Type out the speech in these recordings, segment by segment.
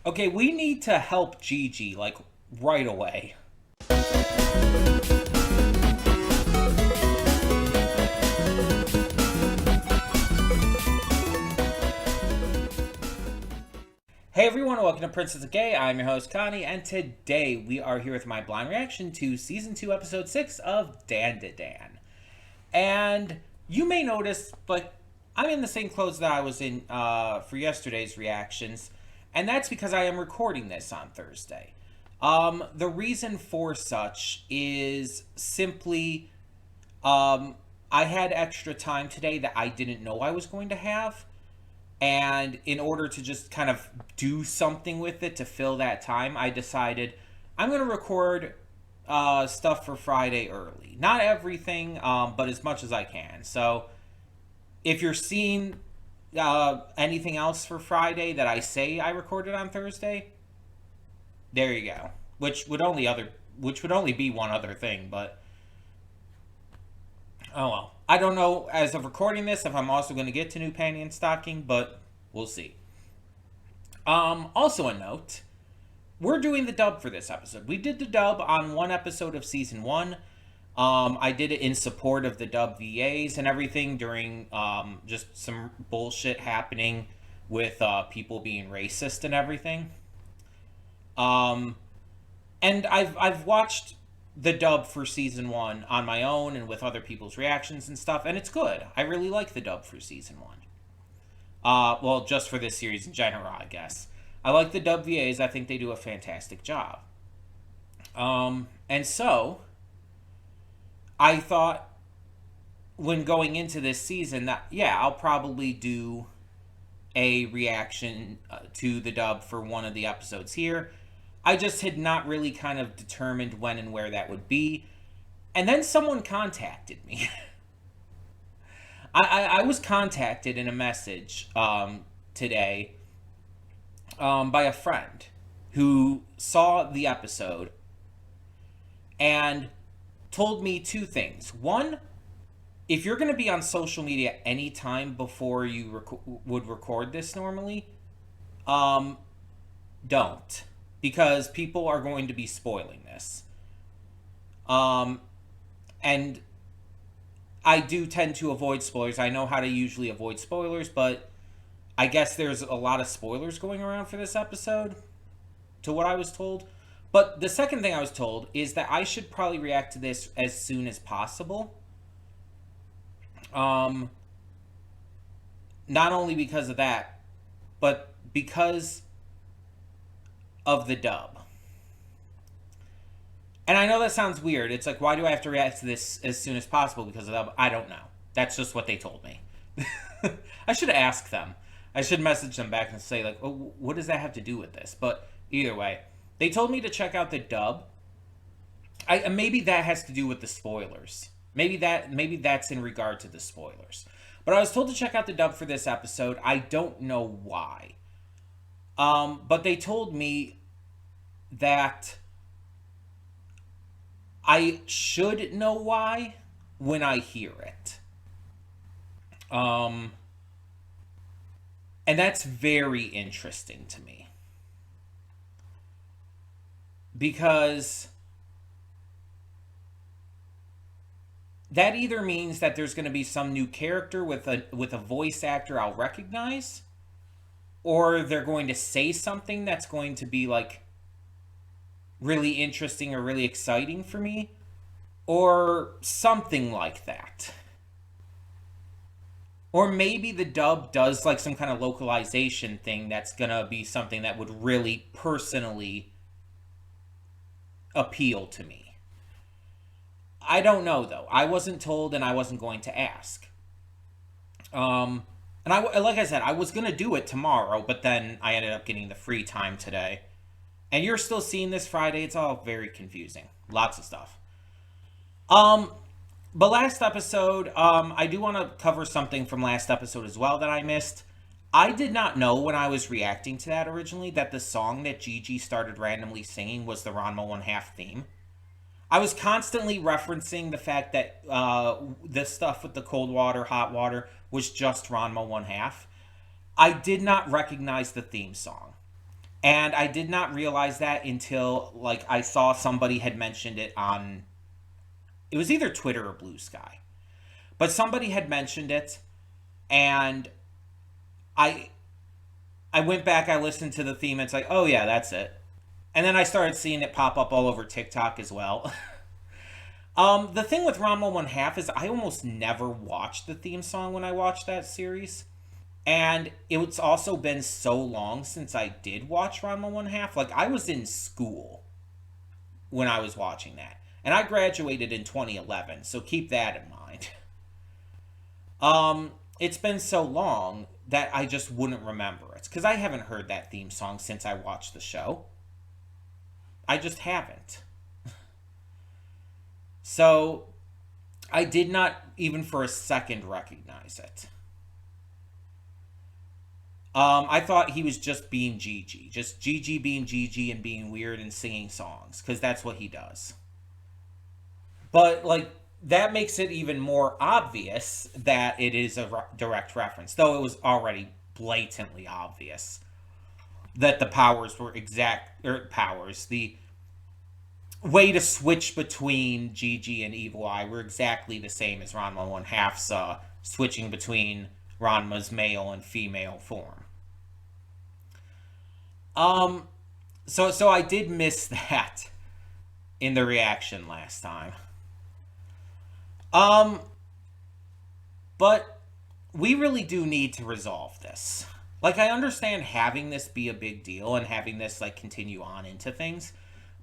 Okay, we need to help Gigi, like, right away. Hey everyone, welcome to Princess of Gay. I'm your host, Connie, and today we are here with my blind reaction to Season 2, Episode 6 of Dan to Dan. And you may notice, like, I'm in the same clothes that I was in for yesterday's reactions, and that's because I am recording this on Thursday. The reason for such is simply I had extra time today that I didn't know I was going to have. And in order to just kind of do something with it to fill that time, I decided I'm going to record stuff for Friday early. Not everything, but as much as I can. So if you're seeing anything else for Friday that I say I recorded on Thursday, there you go. Which would only be one other thing, but oh well. I don't know as of recording this if I'm also going to get to new panty and stocking, but we'll see. Also a note, we're doing the dub for this episode. We did the dub on one episode of season 1. I did it in support of the dub VAs and everything during just some bullshit happening with people being racist and everything. And I've watched the dub for season 1 on my own and with other people's reactions and stuff, and it's good. I really like the dub for season 1. Well, just for this series in general, I guess. I like the dub VAs. I think they do a fantastic job. And so I thought when going into this season that, yeah, I'll probably do a reaction to the dub for one of the episodes here. I just had not really kind of determined when and where that would be. And then someone contacted me. I was contacted in a message today by a friend who saw the episode and told me two things. One, if you're going to be on social media anytime before you would record this normally, don't. Because people are going to be spoiling this. And I do tend to avoid spoilers. I know how to usually avoid spoilers, but I guess there's a lot of spoilers going around for this episode, to what I was told. But the second thing I was told is that I should probably react to this as soon as possible. Not only because of that, but because of the dub. And I know that sounds weird. It's like, why do I have to react to this as soon as possible because of the dub? I don't know. That's just what they told me. I should ask them. I should message them back and say, like, oh, what does that have to do with this? But either way, they told me to check out the dub. Maybe that has to do with the spoilers. Maybe that's in regard to the spoilers. But I was told to check out the dub for this episode. I don't know why. But they told me that I should know why when I hear it. And that's very interesting to me. Because that either means that there's going to be some new character with a voice actor I'll recognize, or they're going to say something that's going to be, like, really interesting or really exciting for me, or something like that. Or maybe the dub does, like, some kind of localization thing that's gonna be something that would really personally appeal to me. I don't know, though. I wasn't told, and I wasn't going to ask. And like I said, I was going to do it tomorrow, but then I ended up getting the free time today. And you're still seeing this Friday. It's all very confusing. Lots of stuff. But last episode, I do want to cover something from last episode as well that I missed. I did not know when I was reacting to that originally that the song that Gigi started randomly singing was the Ranma 1/2 theme. I was constantly referencing the fact that the stuff with the cold water, hot water was just Ranma 1/2. I did not recognize the theme song. And I did not realize that until, like, I saw somebody had mentioned it on, it was either Twitter or Blue Sky. But somebody had mentioned it, and I I went back, I listened to the theme, and it's like, oh yeah, that's it. And then I started seeing it pop up all over TikTok as well. The thing with Ranma One Half is I almost never watched the theme song when I watched that series. And it's also been so long since I did watch Ranma One Half. Like, I was in school when I was watching that. And I graduated in 2011, so keep that in mind. It's been so long that I just wouldn't remember it. Because I haven't heard that theme song since I watched the show. I just haven't. So, I did not even for a second recognize it. I thought he was just being Gigi. Just Gigi being Gigi and being weird and singing songs. Because that's what he does. But, like, that makes it even more obvious that it is a direct reference. Though it was already blatantly obvious that the powers were the way to switch between Gigi and Evil Eye were exactly the same as Ranma One Half's switching between Ranma's male and female form. So I did miss that in the reaction last time. But we really do need to resolve this. Like, I understand having this be a big deal and having this, like, continue on into things,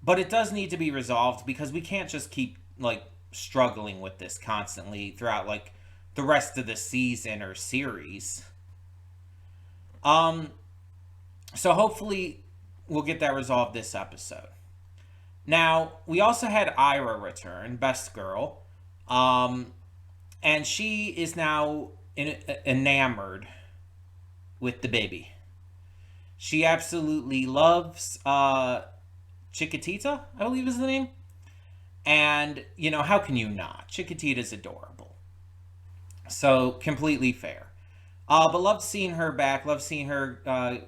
but it does need to be resolved because we can't just keep, like, struggling with this constantly throughout, like, the rest of the season or series. So hopefully we'll get that resolved this episode. Now, we also had Ira return, Best Girl. And she is now enamored with the baby. She absolutely loves Chiquitita, I believe is the name. And, you know, how can you not? Chiquitita's adorable. So, completely fair. But love seeing her back. Love seeing her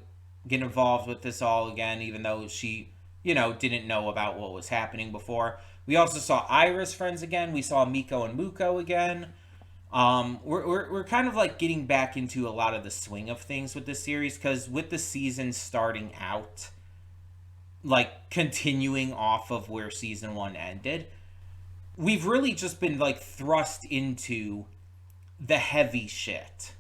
get involved with this all again, even though she, you know, didn't know about what was happening before. We also saw Ira's friends again. We saw Miko and Muko again. We're kind of like getting back into a lot of the swing of things with this series, because with the season starting out, like continuing off of where season 1 ended, we've really just been like thrust into the heavy shit,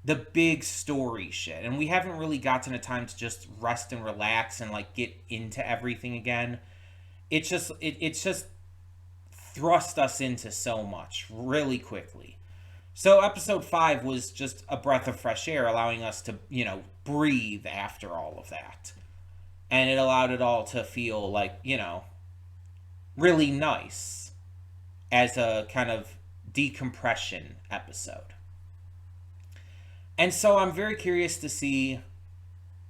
the big story shit, and we haven't really gotten a time to just rest and relax and like get into everything again. It's just thrust us into so much really quickly. So episode 5 was just a breath of fresh air, allowing us to, you know, breathe after all of that. And it allowed it all to feel like, you know, really nice as a kind of decompression episode. And so I'm very curious to see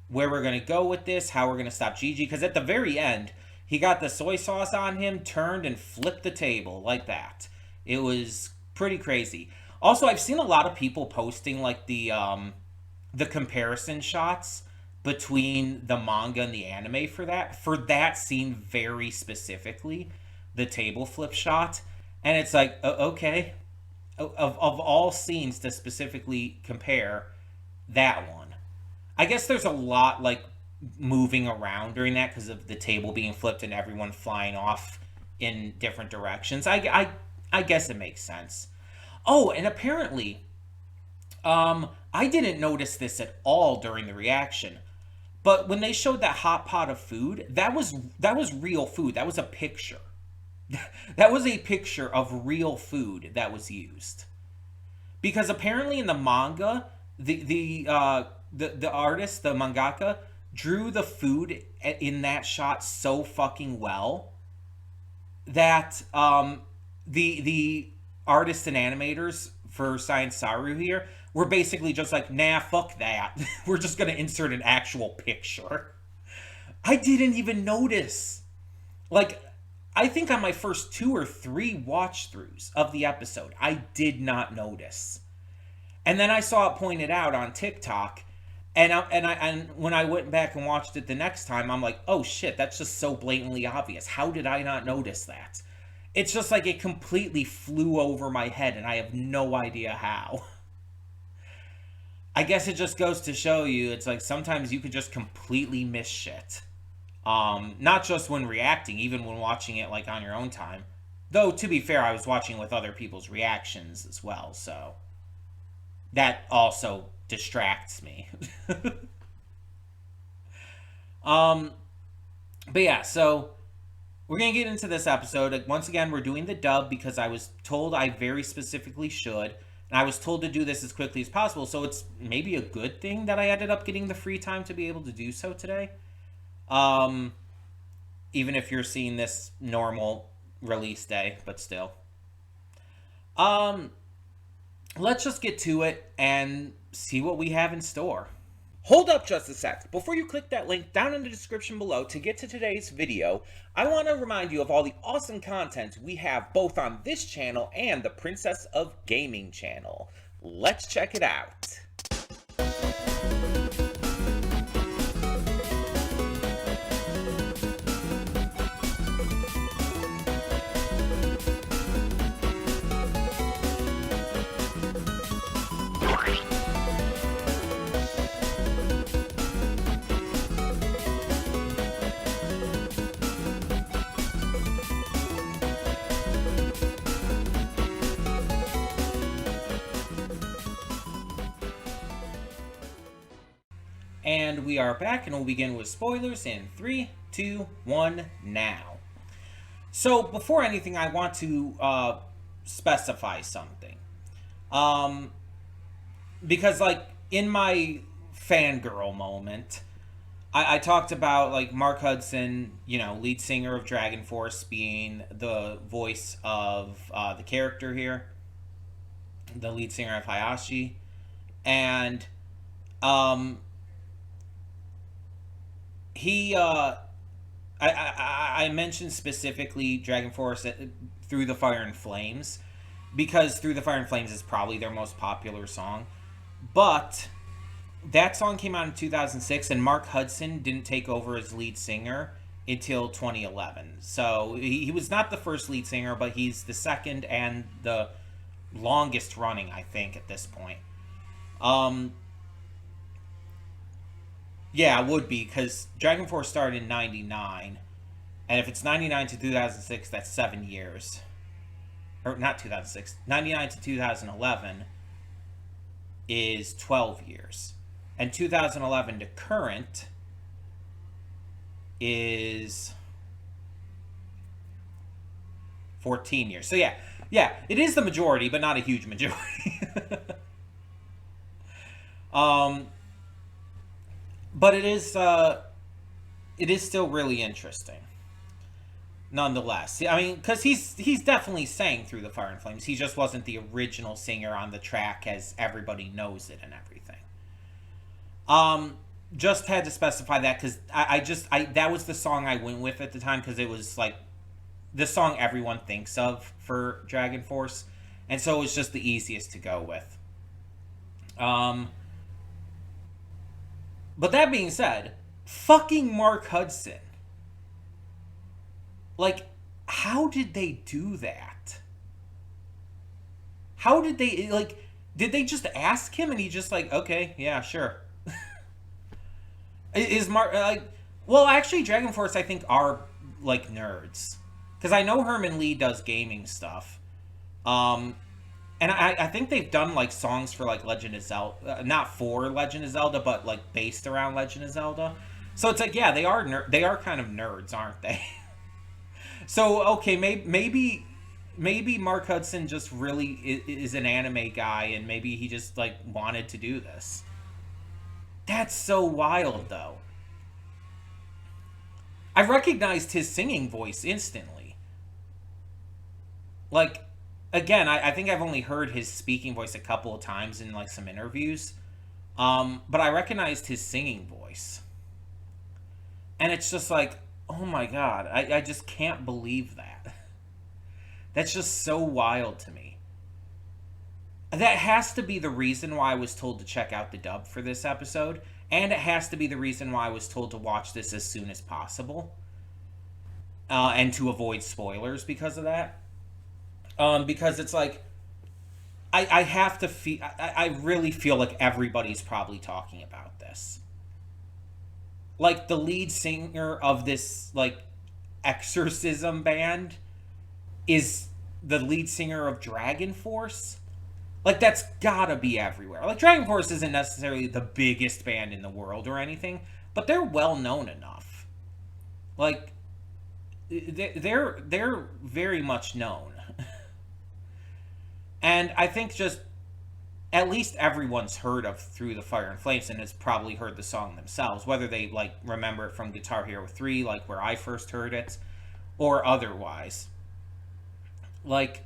where we're going to go with this, how we're going to stop Gigi, because at the very end, he got the soy sauce on him, turned, and flipped the table like that. It was pretty crazy. Also, I've seen a lot of people posting like the comparison shots between the manga and the anime for that scene very specifically, the table flip shot. And it's like, okay, of all scenes to specifically compare that one. I guess there's a lot like moving around during that because of the table being flipped and everyone flying off in different directions. I guess it makes sense. Oh, and apparently, I didn't notice this at all during the reaction, but when they showed that hot pot of food, that was real food. That was a picture. That was a picture of real food that was used. Because apparently in the manga, the artist, the mangaka, drew the food in that shot so fucking well that the artists and animators for Science Saru here were basically just like, nah, fuck that. We're just going to insert an actual picture. I didn't even notice. Like, I think on my first 2 or 3 watch-throughs of the episode, I did not notice. And then I saw it pointed out on TikTok, And when I went back and watched it the next time, I'm like, oh shit, that's just so blatantly obvious. How did I not notice that? It's just like it completely flew over my head, and I have no idea how. I guess it just goes to show you, it's like sometimes you could just completely miss shit. Not just when reacting, even when watching it like on your own time. Though to be fair, I was watching with other people's reactions as well, so that also distracts me. um, but yeah, so we're gonna get into this episode. Once again, we're doing the dub because I was told I very specifically should. And I was told to do this as quickly as possible, so it's maybe a good thing that I ended up getting the free time to be able to do so today. Um, Even if you're seeing this normal release day, but still. Um, let's just get to it and see what we have in store. Hold up just a sec. Before you click that link down in the description below to get to today's video, I want to remind you of all the awesome content we have both on this channel and the Princess of Gaming channel. Let's check it out. And we are back, and we'll begin with spoilers in 3, 2, 1, now. So, before anything, I want to specify something. Because, like, in my fangirl moment, I talked about, like, Mark Hudson, you know, lead singer of Dragon Force, being the voice of the character here, the lead singer of Hayashi. And, I mentioned specifically Dragon Force Through the Fire and Flames because Through the Fire and Flames is probably their most popular song. But that song came out in 2006, and Mark Hudson didn't take over as lead singer until 2011. So he was not the first lead singer, but he's the second and the longest running, I think, at this point. Yeah, it would be, because Dragon Force started in 99, and if it's 99 to 2006, that's 7 years. Or, not 2006, 99 to 2011 is 12 years. And 2011 to current is 14 years. So yeah, it is the majority, but not a huge majority. But it is still really interesting, nonetheless. I mean, because he's definitely sang Through the Fire and Flames. He just wasn't the original singer on the track as everybody knows it and everything. Just had to specify that because I that was the song I went with at the time because it was like the song everyone thinks of for Dragon Force, and so it was just the easiest to go with. But that being said, fucking Mark Hudson. Like, how did they do that? How did they, like, did they just ask him and he just like, okay, yeah, sure. Is Mark, like, well, actually, Dragon Force, I think, are, like, nerds. Because I know Herman Lee does gaming stuff. And I think they've done, like, songs for, like, Legend of Zelda. Not for Legend of Zelda, but, like, based around Legend of Zelda. So it's like, yeah, they are kind of nerds, aren't they? So, okay, maybe Mark Hudson just really is an anime guy, and maybe he just, like, wanted to do this. That's so wild, though. I recognized his singing voice instantly. Like, again, I think I've only heard his speaking voice a couple of times in, like, some interviews. But I recognized his singing voice. And it's just like, oh my god, I just can't believe that. That's just so wild to me. That has to be the reason why I was told to check out the dub for this episode. And it has to be the reason why I was told to watch this as soon as possible. And to avoid spoilers because of that. Because it's like, I have to feel, I really feel like everybody's probably talking about this. Like, the lead singer of this, like, exorcism band is the lead singer of Dragon Force. Like, that's gotta be everywhere. Like, Dragon Force isn't necessarily the biggest band in the world or anything, but they're well known enough. Like, they're very much known. And I think just at least everyone's heard of Through the Fire and Flames and has probably heard the song themselves, whether they like remember it from Guitar Hero 3, like where I first heard it, or otherwise. Like,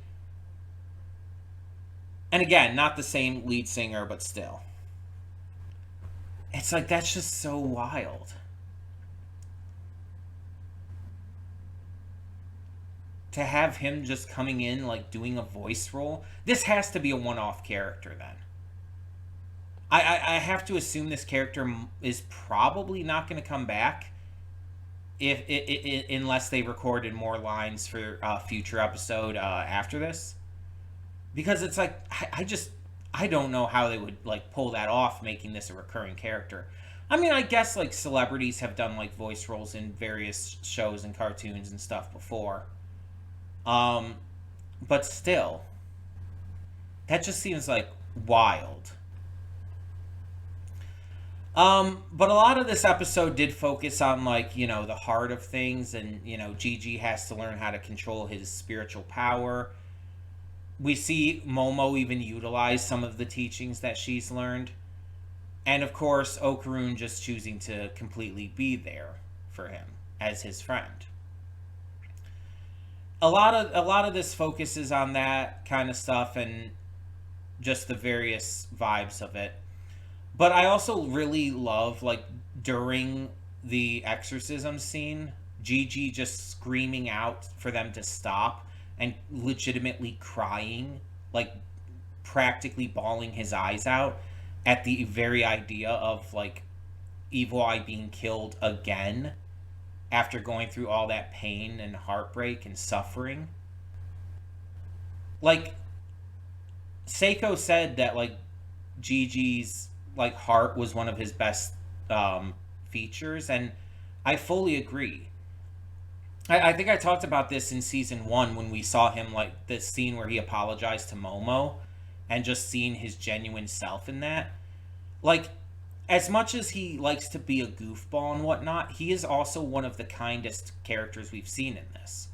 and again, not the same lead singer, but still. It's like, that's just so wild. To have him just coming in, like, doing a voice role. This has to be a one-off character, then. I have to assume this character is probably not going to come back unless they recorded more lines for a future episode after this. Because it's like, I don't know how they would, like, pull that off, making this a recurring character. I mean, I guess, like, celebrities have done, like, voice roles in various shows and cartoons and stuff before. But still, that just seems like wild. But a lot of this episode did focus on, like, you know, the heart of things, and, you know, Gigi has to learn how to control his spiritual power. We see Momo even utilize some of the teachings that she's learned. And, of course, Okarun just choosing to completely be there for him as his friend. A lot of this focuses on that kind of stuff and just the various vibes of it. But I also really love, like, during the exorcism scene, Gigi just screaming out for them to stop and legitimately crying, like, practically bawling his eyes out at the very idea of, like, Evil Eye being killed again after going through all that pain and heartbreak and suffering. Like, Seiko said that, like, Gigi's, like, heart was one of his best features, and I fully agree. I think I talked about this in season 1 when we saw him, like, this scene where he apologized to Momo and just seeing his genuine self in that. Like, as much as he likes to be a goofball and whatnot, he is also one of the kindest characters we've seen in this.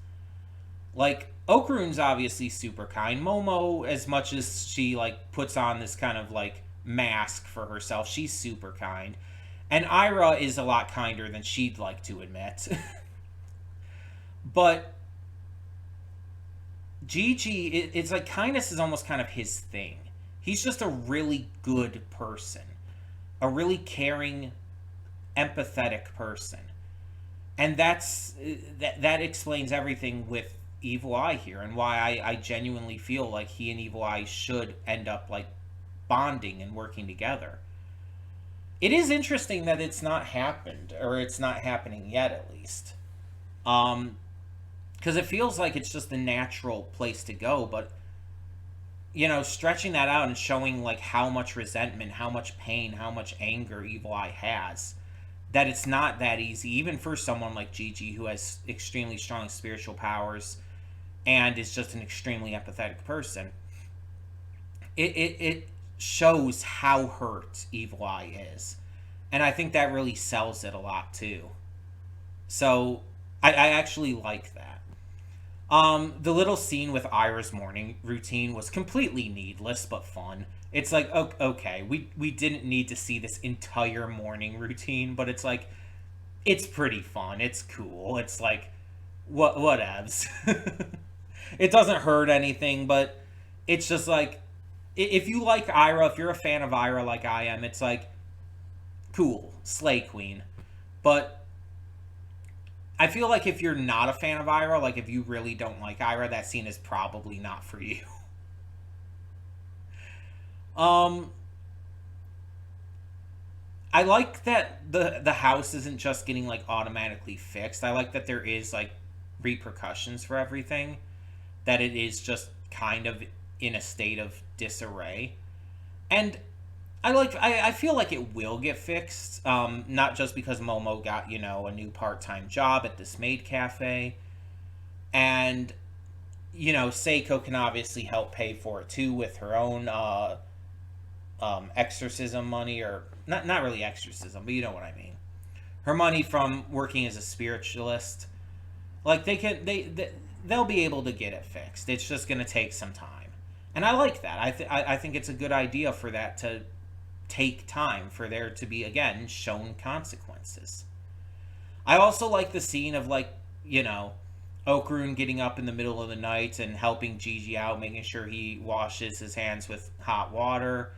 Like, Okarun's obviously super kind. Momo, as much as she, like, puts on this kind of, like, mask for herself, she's super kind. And Ira is a lot kinder than she'd like to admit. But Gigi, it's like kindness is almost kind of his thing. He's just a really good person. A really caring, empathetic person. And that explains everything with Evil Eye here, and why I genuinely feel like he and Evil Eye should end up, like, bonding and working together. It is interesting that it's not happened, or it's not happening yet, at least. Because it feels like it's just the natural place to go, but, you know, stretching that out and showing, like, how much resentment, how much pain, how much anger Evil Eye has, that it's not that easy, even for someone like Gigi, who has extremely strong spiritual powers and is just an extremely empathetic person. It shows how hurt Evil Eye is. And I think that really sells it a lot, too. So, I actually like that. The little scene with Ira's morning routine was completely needless, but fun. It's like, okay, we didn't need to see this entire morning routine, but it's like, it's pretty fun. It's cool. It's like, whatevs. It doesn't hurt anything, but it's just like, if you like Ira, if you're a fan of Ira like I am, it's like, cool, slay queen. But I feel like if you're not a fan of Ira, like if you really don't like Ira, that scene is probably not for you. I like that the house isn't just getting like automatically fixed. I like that there is like repercussions for everything. That it is just kind of in a state of disarray. And I feel like it will get fixed. Not just because Momo got, a new part-time job at this maid cafe. And, Seiko can obviously help pay for it too with her own exorcism money, or not really exorcism, but you know what I mean. Her money from working as a spiritualist. Like they'll be able to get it fixed. It's just going to take some time. And I like that. I think it's a good idea for that to take time, for there to be, again, shown consequences. I also like the scene of, like, Okarun getting up in the middle of the night and helping Gigi out, making sure he washes his hands with hot water.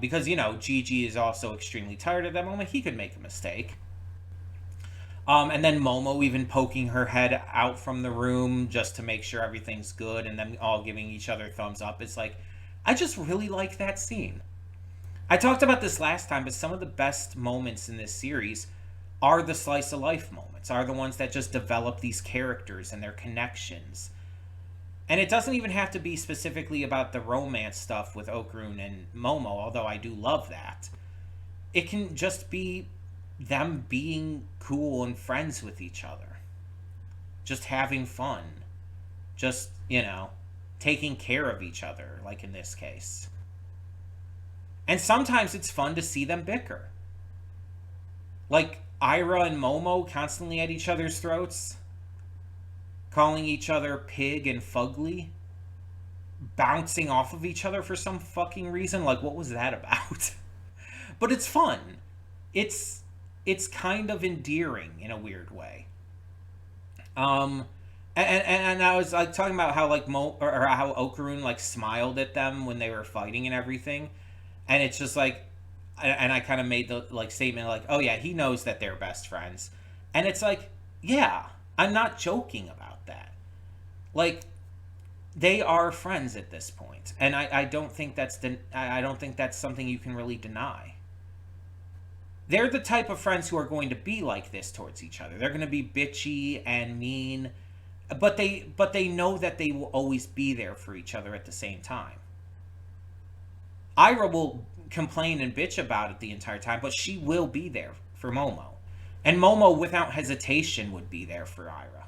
Because, Gigi is also extremely tired at that moment. He could make a mistake. And then Momo even poking her head out from the room just to make sure everything's good, and them all giving each other thumbs up. It's like, I just really like that scene. I talked about this last time, but some of the best moments in this series are the slice of life moments, are the ones that just develop these characters and their connections. And it doesn't even have to be specifically about the romance stuff with Okarun and Momo, although I do love that. It can just be them being cool and friends with each other. Just having fun. Just, taking care of each other, like in this case. And sometimes it's fun to see them bicker. Like Ira and Momo constantly at each other's throats, calling each other pig and fugly, bouncing off of each other for some fucking reason. Like, what was that about? But it's fun. It's kind of endearing in a weird way. And I was like talking about how like how Okarun like smiled at them when they were fighting and everything, and it's just like, and I kind of made the like statement like, oh yeah, he knows that they're best friends, and it's like, yeah, I'm not joking about that. Like, they are friends at this point, and I don't think that's something you can really deny. They're the type of friends who are going to be like this towards each other. They're going to be bitchy and mean, but they know that they will always be there for each other at the same time. Ira will complain and bitch about it the entire time, but she will be there for Momo. And Momo, without hesitation, would be there for Ira.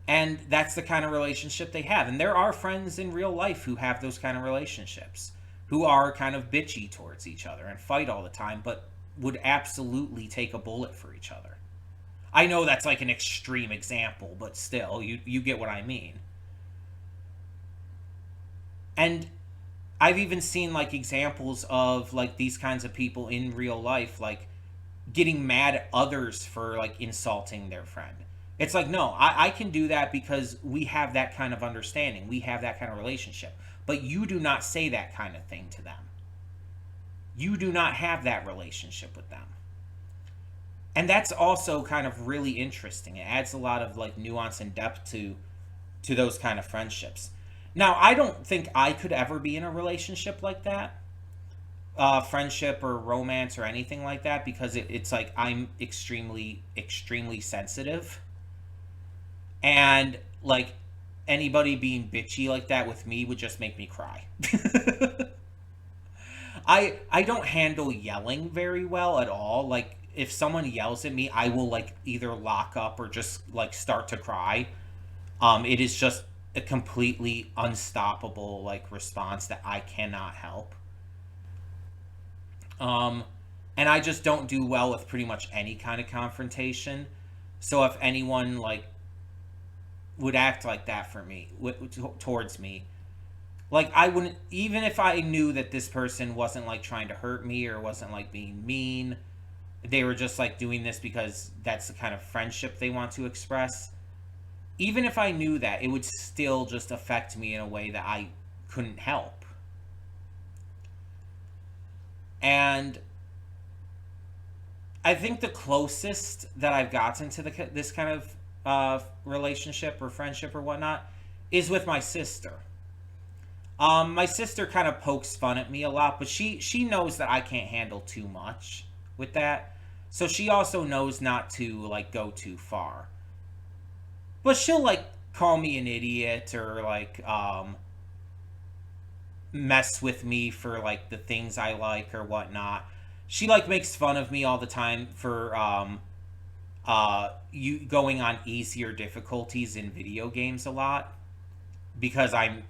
And that's the kind of relationship they have. And there are friends in real life who have those kind of relationships, who are kind of bitchy towards each other and fight all the time, but would absolutely take a bullet for each other. I know that's like an extreme example, but still, you get what I mean. And I've even seen like examples of like these kinds of people in real life, like getting mad at others for like insulting their friend. It's like, no, I can do that because we have that kind of understanding. We have that kind of relationship. But you do not say that kind of thing to them. You do not have that relationship with them. And that's also kind of really interesting. It adds a lot of like nuance and depth to those kind of friendships. Now, I don't think I could ever be in a relationship like that. Friendship or romance or anything like that, because it's like I'm extremely, extremely sensitive. And like anybody being bitchy like that with me would just make me cry. I don't handle yelling very well at all. Like if someone yells at me, I will like either lock up or just like start to cry. It is just a completely unstoppable like response that I cannot help. And I just don't do well with pretty much any kind of confrontation. So if anyone like would act like that for me, towards me, like I wouldn't, even if I knew that this person wasn't like trying to hurt me or wasn't like being mean, they were just like doing this because that's the kind of friendship they want to express. Even if I knew that, it would still just affect me in a way that I couldn't help. And I think the closest that I've gotten to this kind of relationship or friendship or whatnot is with my sister. My sister kind of pokes fun at me a lot, but she knows that I can't handle too much with that. So she also knows not to like go too far. But she'll like call me an idiot or like mess with me for like the things I like or whatnot. She like makes fun of me all the time for you going on easier difficulties in video games a lot because I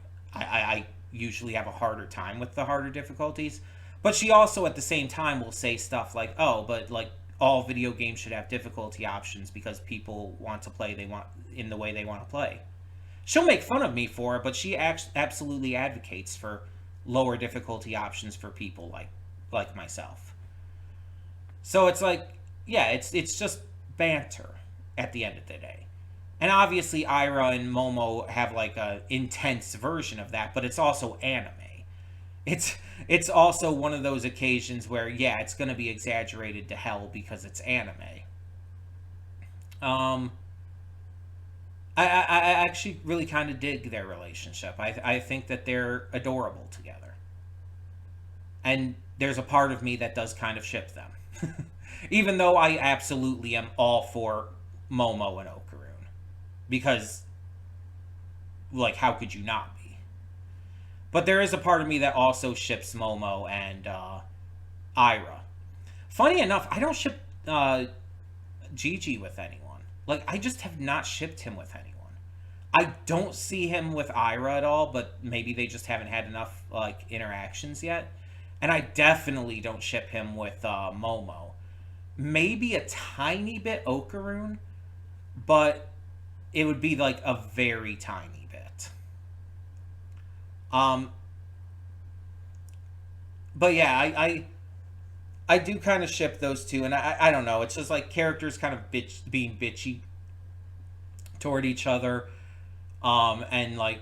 usually have a harder time with the harder difficulties. But she also at the same time will say stuff like, "Oh, but like all video games should have difficulty options because people want to play they want in the way they want to play." She'll make fun of me for it, but she absolutely advocates for lower difficulty options for people like myself. So it's like, yeah, it's just banter at the end of the day. And obviously Ira and Momo have like a intense version of that, but it's also anime. It's it's also one of those occasions where yeah, it's going to be exaggerated to hell because it's anime. Um I actually really kind of dig their relationship. I think that they're adorable together. And there's a part of me that does kind of ship them. Even though I absolutely am all for Momo and Okaroon. Because, like, how could you not be? But there is a part of me that also ships Momo and Ira. Funny enough, I don't ship Gigi with anyone. Like, I just have not shipped him with anyone. I don't see him with Ira at all, but maybe they just haven't had enough, like, interactions yet. And I definitely don't ship him with Momo. Maybe a tiny bit Okaroon, but it would be, like, a very tiny bit. Um, but yeah, I do kind of ship those two, and I don't know. It's just like characters kind of being bitchy toward each other, and like,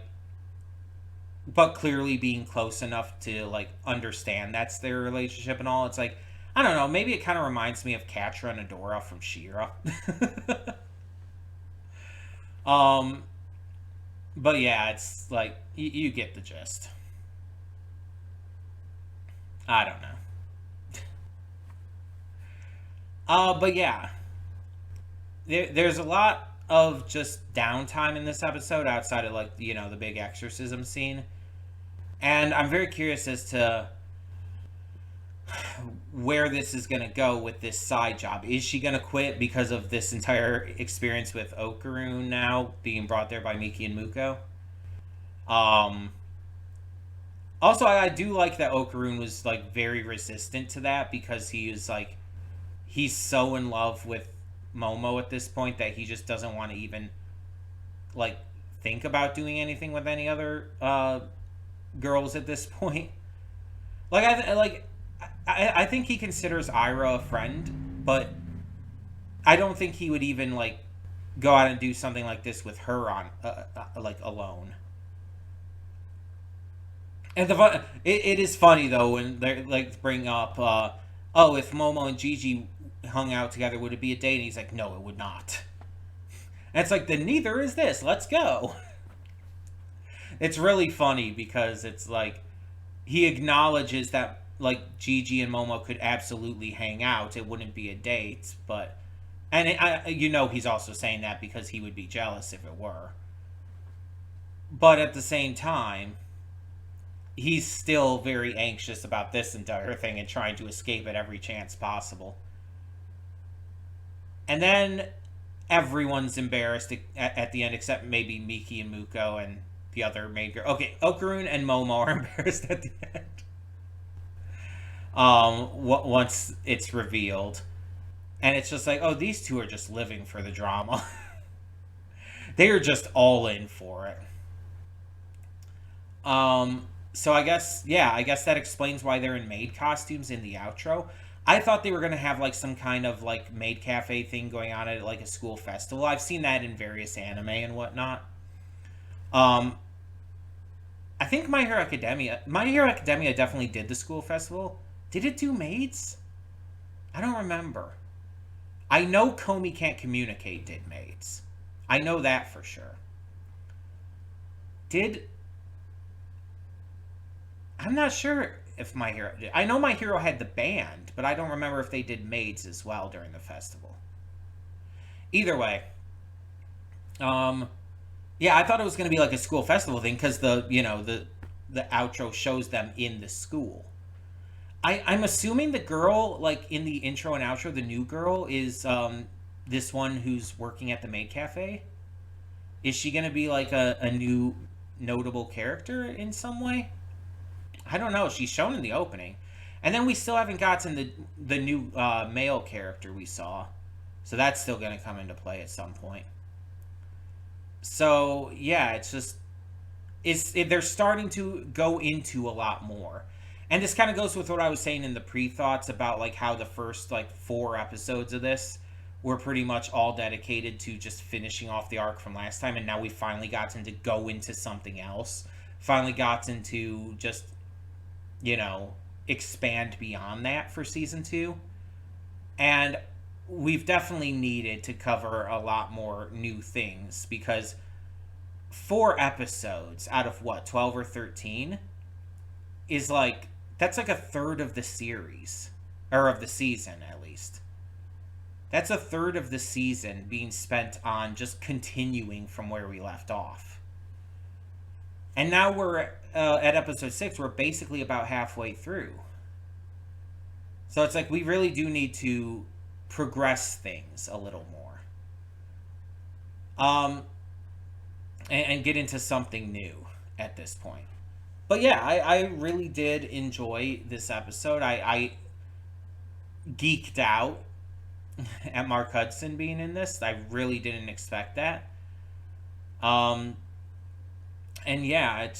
but clearly being close enough to like understand that's their relationship and all. It's like I don't know. Maybe it kind of reminds me of Catra and Adora from She-Ra. um, but yeah, it's like you get the gist. I don't know. But yeah, there's a lot of just downtime in this episode outside of like the big exorcism scene, and I'm very curious as to where this is going to go with this side job. Is she going to quit because of this entire experience with Okaroon now being brought there by Miki and Muko? Um, Also, I do like that Okaroon was like very resistant to that because he is like he's so in love with Momo at this point that he just doesn't want to even like think about doing anything with any other girls at this point. Like I think he considers Ira a friend, but I don't think he would even like go out and do something like this with her on like alone. And it is funny though when they like bring up, oh, if Momo and Gigi hung out together, would it be a date? And he's like, no, it would not. And it's like, then neither is this. Let's go. It's really funny because it's like he acknowledges that like Gigi and Momo could absolutely hang out. It wouldn't be a date, but he's also saying that because he would be jealous if it were. But at the same time, he's still very anxious about this entire thing and trying to escape at every chance possible. And then everyone's embarrassed at the end except maybe Miki and Muko and the other main girl. Okay, Okaroon and Momo are embarrassed at the end. Once it's revealed. And it's just like, oh, these two are just living for the drama. They are just all in for it. So I guess that explains why they're in maid costumes in the outro. I thought they were going to have like some kind of like maid cafe thing going on at like a school festival. I've seen that in various anime and whatnot. I think My Hero Academia definitely did the school festival. Did it do maids? I don't remember. I know Komi Can't Communicate did maids. I know that for sure. Did I'm not sure if My Hero did. I know My Hero had the band, but I don't remember if they did maids as well during the festival. Either way, um, yeah, I thought it was going to be like a school festival thing because the outro shows them in the school. I'm assuming the girl like in the intro and outro, the new girl is this one who's working at the maid cafe. Is she going to be like a new notable character in some way? I don't know. She's shown in the opening, and then we still haven't gotten the new male character we saw, so that's still going to come into play at some point. So yeah, it's just they're starting to go into a lot more, and this kind of goes with what I was saying in the pre thoughts about like how the first like 4 episodes of this were pretty much all dedicated to just finishing off the arc from last time, and now we finally gotten to go into something else. Finally gotten to just expand beyond that for season 2. And we've definitely needed to cover a lot more new things because 4 episodes out of what, 12 or 13 is like, that's like a third of the series, or of the season at least. That's a third of the season being spent on just continuing from where we left off. And now we're at episode 6, we're basically about halfway through. So it's like we really do need to progress things a little more. And get into something new at this point. But yeah, I really did enjoy this episode. I geeked out at Mark Hudson being in this. I really didn't expect that. And yeah,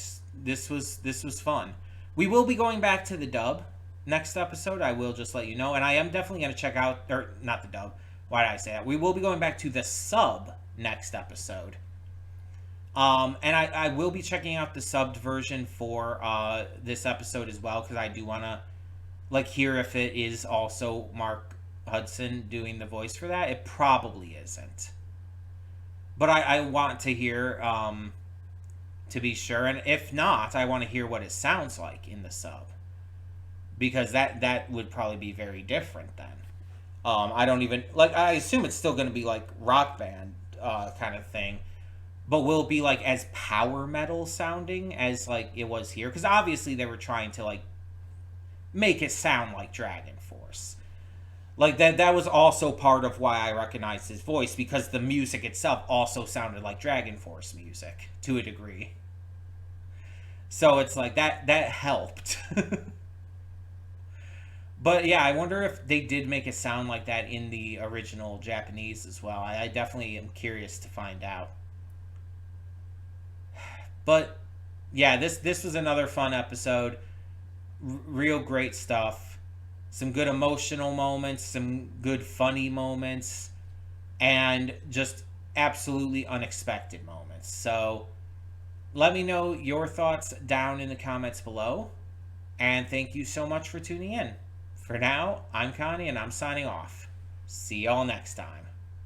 this was fun. We will be going back to the dub next episode. I will just let you know, and I am definitely going to check out, or not the dub. Why did I say that? We will be going back to the sub next episode. And I will be checking out the subbed version for this episode as well, because I do want to like hear if it is also Mark Hudson doing the voice for that. It probably isn't, but I want to hear to be sure, and if not, I want to hear what it sounds like in the sub, because that would probably be very different then. I don't even like. I assume it's still going to be like rock band kind of thing, but will it be like as power metal sounding as like it was here? Because obviously they were trying to like make it sound like Dragon Force. Like that was also part of why I recognized his voice, because the music itself also sounded like Dragon Force music to a degree. So it's like that helped. But yeah, I wonder if they did make it sound like that in the original Japanese as well. I definitely am curious to find out. But yeah, this was another fun episode. Real great stuff. Some good emotional moments, some good funny moments, and just absolutely unexpected moments. So let me know your thoughts down in the comments below. And thank you so much for tuning in. For now, I'm Connie, and I'm signing off. See y'all next time.